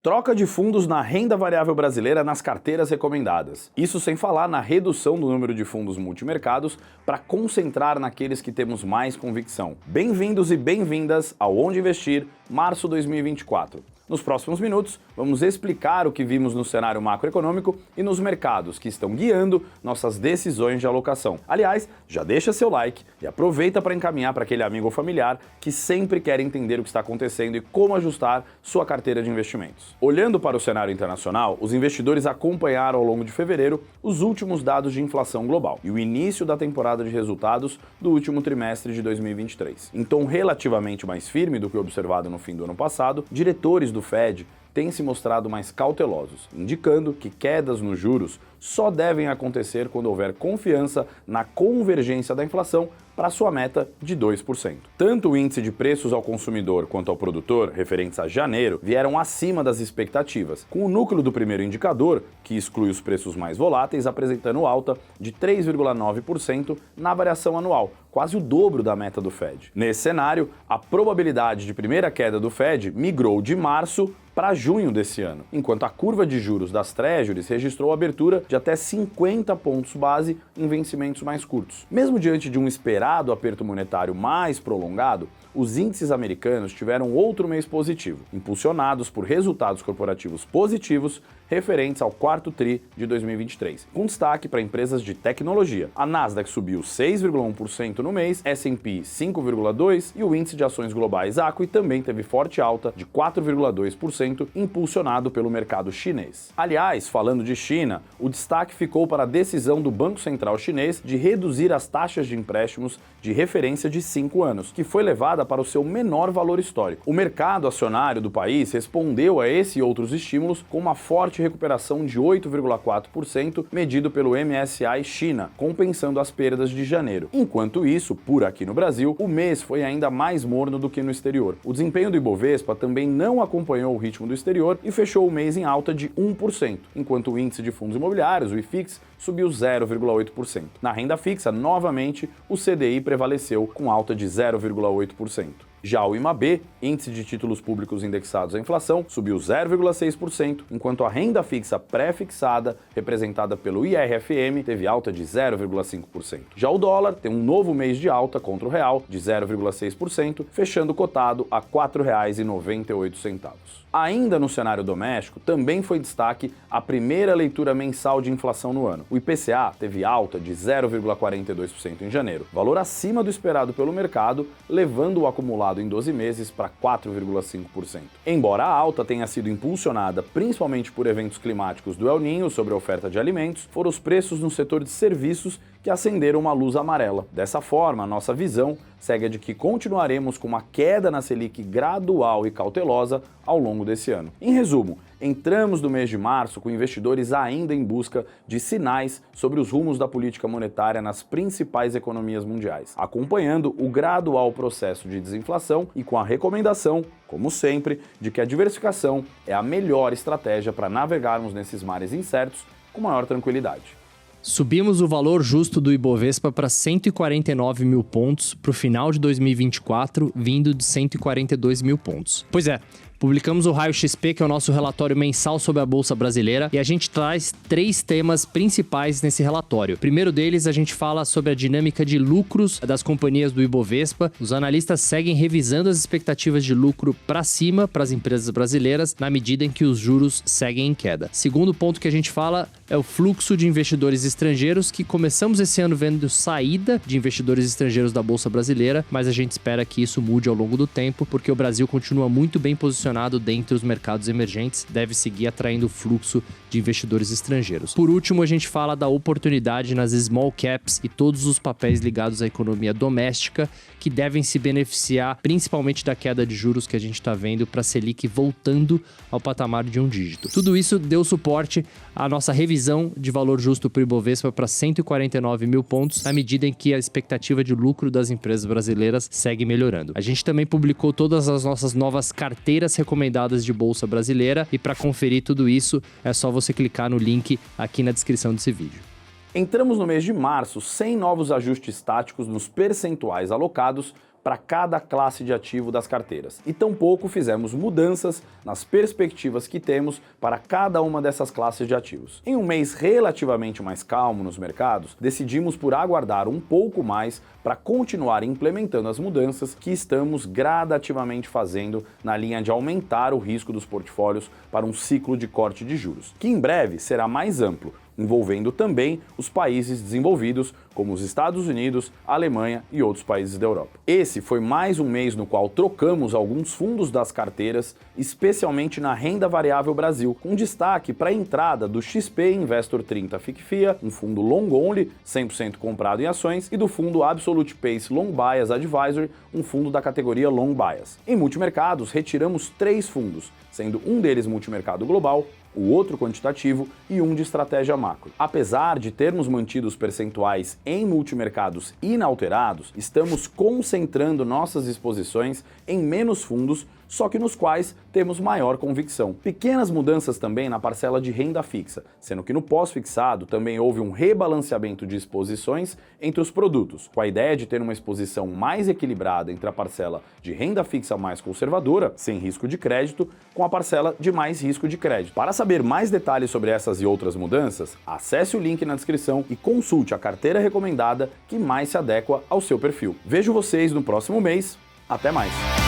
Troca de fundos na renda variável brasileira nas carteiras recomendadas. Isso sem falar na redução do número de fundos multimercados para concentrar naqueles que temos mais convicção. Bem-vindos e bem-vindas ao Onde Investir, março 2024. Nos próximos minutos, vamos explicar o que vimos no cenário macroeconômico e nos mercados que estão guiando nossas decisões de alocação. Aliás, já deixa seu like e aproveita para encaminhar para aquele amigo ou familiar que sempre quer entender o que está acontecendo e como ajustar sua carteira de investimentos. Olhando para o cenário internacional, os investidores acompanharam ao longo de fevereiro os últimos dados de inflação global e o início da temporada de resultados do último trimestre de 2023. Em tom relativamente mais firme do que observado no fim do ano passado, diretores do Fed têm se mostrado mais cautelosos, indicando que quedas nos juros só devem acontecer quando houver confiança na convergência da inflação para sua meta de 2%. Tanto o índice de preços ao consumidor quanto ao produtor, referentes a janeiro, vieram acima das expectativas, com o núcleo do primeiro indicador, que exclui os preços mais voláteis, apresentando alta de 3,9% na variação anual, quase o dobro da meta do Fed. Nesse cenário, a probabilidade de primeira queda do Fed migrou de março para junho desse ano, enquanto a curva de juros das Treasuries registrou abertura de até 50 pontos base em vencimentos mais curtos. Mesmo diante de um esperado aperto monetário mais prolongado, os índices americanos tiveram outro mês positivo, impulsionados por resultados corporativos positivos referentes ao quarto tri de 2023, com destaque para empresas de tecnologia. A Nasdaq subiu 6,1% no mês, S&P 5,2% e o índice de ações globais ACWI também teve forte alta de 4,2%, impulsionado pelo mercado chinês. Aliás, falando de China, o destaque ficou para a decisão do Banco Central chinês de reduzir as taxas de empréstimos de referência de 5 anos, que foi levada para o seu menor valor histórico. O mercado acionário do país respondeu a esse e outros estímulos com uma forte recuperação de 8,4%, medido pelo MSCI China, compensando as perdas de janeiro. Enquanto isso, por aqui no Brasil, o mês foi ainda mais morno do que no exterior. O desempenho do Ibovespa também não acompanhou o ritmo do exterior e fechou o mês em alta de 1%, enquanto o índice de fundos imobiliários, o IFIX, subiu 0,8%. Na renda fixa, novamente, o CDI prevaleceu com alta de 0,8%. Já o IMAB, índice de títulos públicos indexados à inflação, subiu 0,6%, enquanto a renda fixa pré-fixada, representada pelo IRFM, teve alta de 0,5%. Já o dólar tem um novo mês de alta contra o real, de 0,6%, fechando cotado a R$ 4,98. Ainda no cenário doméstico, também foi destaque a primeira leitura mensal de inflação no ano. O IPCA teve alta de 0,42% em janeiro, valor acima do esperado pelo mercado, levando o acumulado em 12 meses para 4,5%. Embora a alta tenha sido impulsionada principalmente por eventos climáticos do El Niño sobre a oferta de alimentos, foram os preços no setor de serviços que acenderam uma luz amarela. Dessa forma, a nossa visão segue a de que continuaremos com uma queda na Selic gradual e cautelosa ao longo desse ano. Em resumo, entramos no mês de março com investidores ainda em busca de sinais sobre os rumos da política monetária nas principais economias mundiais, acompanhando o gradual processo de desinflação e com a recomendação, como sempre, de que a diversificação é a melhor estratégia para navegarmos nesses mares incertos com maior tranquilidade. Subimos o valor justo do Ibovespa para 149 mil pontos para o final de 2024, vindo de 142 mil pontos. Pois é, publicamos o Raio XP, que é o nosso relatório mensal sobre a Bolsa Brasileira, e a gente traz 3 temas principais nesse relatório. O primeiro deles, a gente fala sobre a dinâmica de lucros das companhias do Ibovespa. Os analistas seguem revisando as expectativas de lucro para cima para as empresas brasileiras, na medida em que os juros seguem em queda. Segundo ponto que a gente fala é o fluxo de investidores estrangeiros, que começamos esse ano vendo saída de investidores estrangeiros da Bolsa Brasileira, mas a gente espera que isso mude ao longo do tempo, porque o Brasil continua muito bem posicionado dentre os mercados emergentes, deve seguir atraindo fluxo de investidores estrangeiros. Por último, a gente fala da oportunidade nas small caps e todos os papéis ligados à economia doméstica, que devem se beneficiar principalmente da queda de juros que a gente está vendo para a Selic voltando ao patamar de 1 dígito. Tudo isso deu suporte à nossa revisão de valor justo para o Ibovespa para 149 mil pontos, na medida em que a expectativa de lucro das empresas brasileiras segue melhorando. A gente também publicou todas as nossas novas carteiras recomendadas de Bolsa Brasileira, e para conferir tudo isso é só você clicar no link aqui na descrição desse vídeo. Entramos no mês de março sem novos ajustes táticos nos percentuais alocados para cada classe de ativo das carteiras. E tampouco fizemos mudanças nas perspectivas que temos para cada uma dessas classes de ativos. Em um mês relativamente mais calmo nos mercados, decidimos por aguardar um pouco mais para continuar implementando as mudanças que estamos gradativamente fazendo na linha de aumentar o risco dos portfólios para um ciclo de corte de juros, que em breve será mais amplo, envolvendo também os países desenvolvidos, como os Estados Unidos, a Alemanha e outros países da Europa. Esse foi mais um mês no qual trocamos alguns fundos das carteiras, especialmente na renda variável Brasil, com destaque para a entrada do XP Investor 30 FICFIA, um fundo long only, 100% comprado em ações, e do fundo Absolute Pace Long Bias Advisory, um fundo da categoria Long Bias. Em multimercados, retiramos 3 fundos, sendo um deles multimercado global, o outro quantitativo e um de estratégia macro. Apesar de termos mantido os percentuais em multimercados inalterados, estamos concentrando nossas exposições em menos fundos, só que nos quais temos maior convicção. Pequenas mudanças também na parcela de renda fixa, sendo que no pós-fixado também houve um rebalanceamento de exposições entre os produtos, com a ideia de ter uma exposição mais equilibrada entre a parcela de renda fixa mais conservadora, sem risco de crédito, com a parcela de mais risco de crédito. Para saber mais detalhes sobre essas e outras mudanças, acesse o link na descrição e consulte a carteira recomendada que mais se adequa ao seu perfil. Vejo vocês no próximo mês. Até mais!